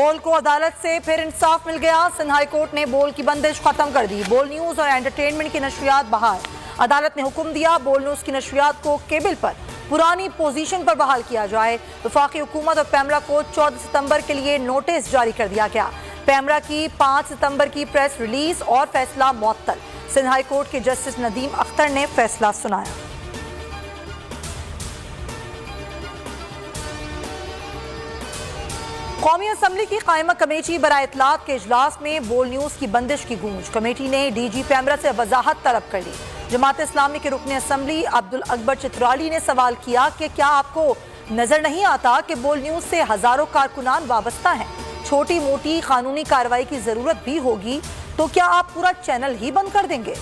बोल को अदालत से फिर इंसाफ मिल गया। सिंध हाई कोर्ट ने बोल की बंदिश खत्म कर दी। बोल न्यूज और एंटरटेनमेंट की नशरियात बहाल। अदालत ने हुक्म दिया बोल न्यूज की नशरियात को केबल पर पुरानी पोजीशन पर बहाल किया जाए। वफाकी हुकूमत और पैमरा को 14 सितंबर के लिए नोटिस जारी कर दिया गया। पैमरा की 5 सितंबर की प्रेस रिलीज और फैसला मुअत्तल। सिंध हाई कोर्ट के जस्टिस नदीम अख्तर ने फैसला सुनाया। कौमी असम्बली की कायमा कमेटी बराए इत्तलात के इजलास में बोल न्यूज की बंदिश की गूंज। कमेटी ने डीजी पैमरा से वजाहत तलब कर ली। जमात इस्लामी के रुकन असम्बली अब्दुल अकबर चित्राली ने सवाल किया कि क्या आपको नजर नहीं आता कि बोल न्यूज से हजारों कारकुनान वाबस्ता हैं, छोटी मोटी कानूनी कार्रवाई की जरूरत भी होगी तो क्या आप पूरा चैनल ही बंद कर देंगे?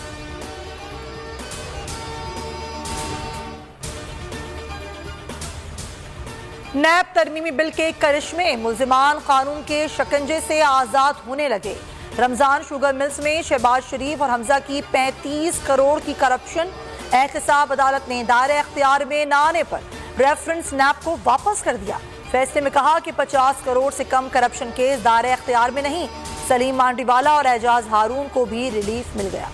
नैब तरमीमी बिल के करिश्मे, मुल्जिमान कानून के शकंजे से आजाद होने लगे। रमजान शुगर मिल्स में शहबाज शरीफ और हमजा की 35 करोड़ की करप्शन। एहतसाब अदालत ने दायरे अख्तियार में न आने पर रेफरेंस नैब को वापस कर दिया। फैसले में कहा कि 50 करोड़ से कम करप्शन केस दायरे अख्तियार में नहीं। सलीम मांडीवाला और एजाज हारून को भी रिलीफ मिल गया।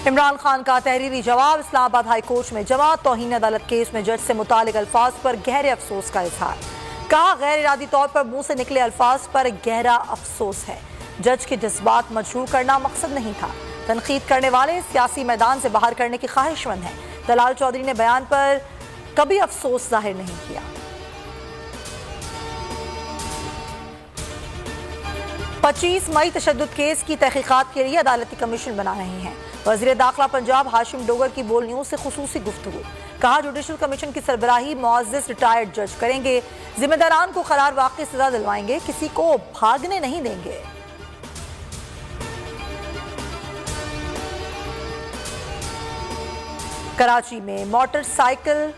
इमरान खान का तहरीरी जवाब इस्लामाबाद हाई कोर्ट में जमा। तौहीन अदालत केस में जज से मुतालिक अल्फाज पर गहरे अफसोस का इजहार। कहा गैर इरादी तौर पर मुंह से निकले अल्फाज पर गहरा अफसोस है। जज के जज्बात मजबूर करना मकसद नहीं था। तनकीद करने वाले सियासी मैदान से बाहर करने की ख्वाहिशमंद हैं। दलाल चौधरी ने बयान पर कभी अफसोस जाहिर नहीं किया। पच्चीस मई तशद्दुद केस की तहकीकात के लिए अदालती कमीशन बना रहे हैं। वज़ीर दाखिला पंजाब हाशिम डोगर की बोल न्यूज से खुसूसी गुफ्तगू। कहा जुडिशल कमीशन की सरबराही मुअज़्ज़ज़ रिटायर्ड जज करेंगे। जिम्मेदारान को करार वाक़ई सजा दिलवाएंगे, किसी को भागने नहीं देंगे। कराची में मोटरसाइकिल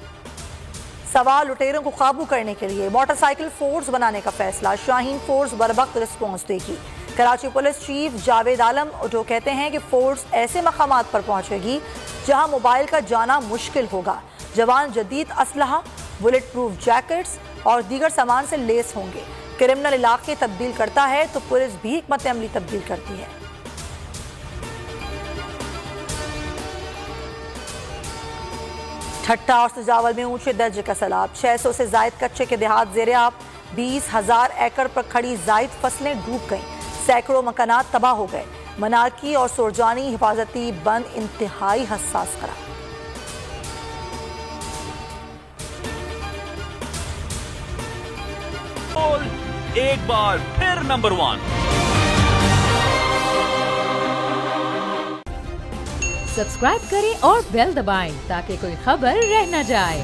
सवार लुटेरों को काबू करने के लिए मोटरसाइकिल फोर्स बनाने का फैसला। शाहीन फोर्स बरवक्त रिस्पॉन्स देगी। कराची पुलिस चीफ जावेद आलम जो कहते हैं कि फोर्स ऐसे मकामात पर पहुंचेगी जहां मोबाइल का जाना मुश्किल होगा। जवान जदीद असलहा, बुलेट प्रूफ जैकेट्स और दीगर सामान से लेस होंगे। क्रिमिनल इलाके तब्दील करता है तो पुलिस भी हिकमत अमली तब्दील करती है। ठट्टा और सजावल में ऊंचे दर्जे का सैलाब। 600 से जायद कच्चे के देहात ज़ेर-ए-आब। 20,000 एकड़ पर खड़ी जायद फसलें डूब गईं। सैकड़ों मकानात तबाह हो गए। मनारकी और सुरजानी हिफाजती बंद इंतहाई हसास करार। एक बार फिर नंबर 1। सब्सक्राइब करें और बेल दबाएं ताकि कोई खबर रह न जाए।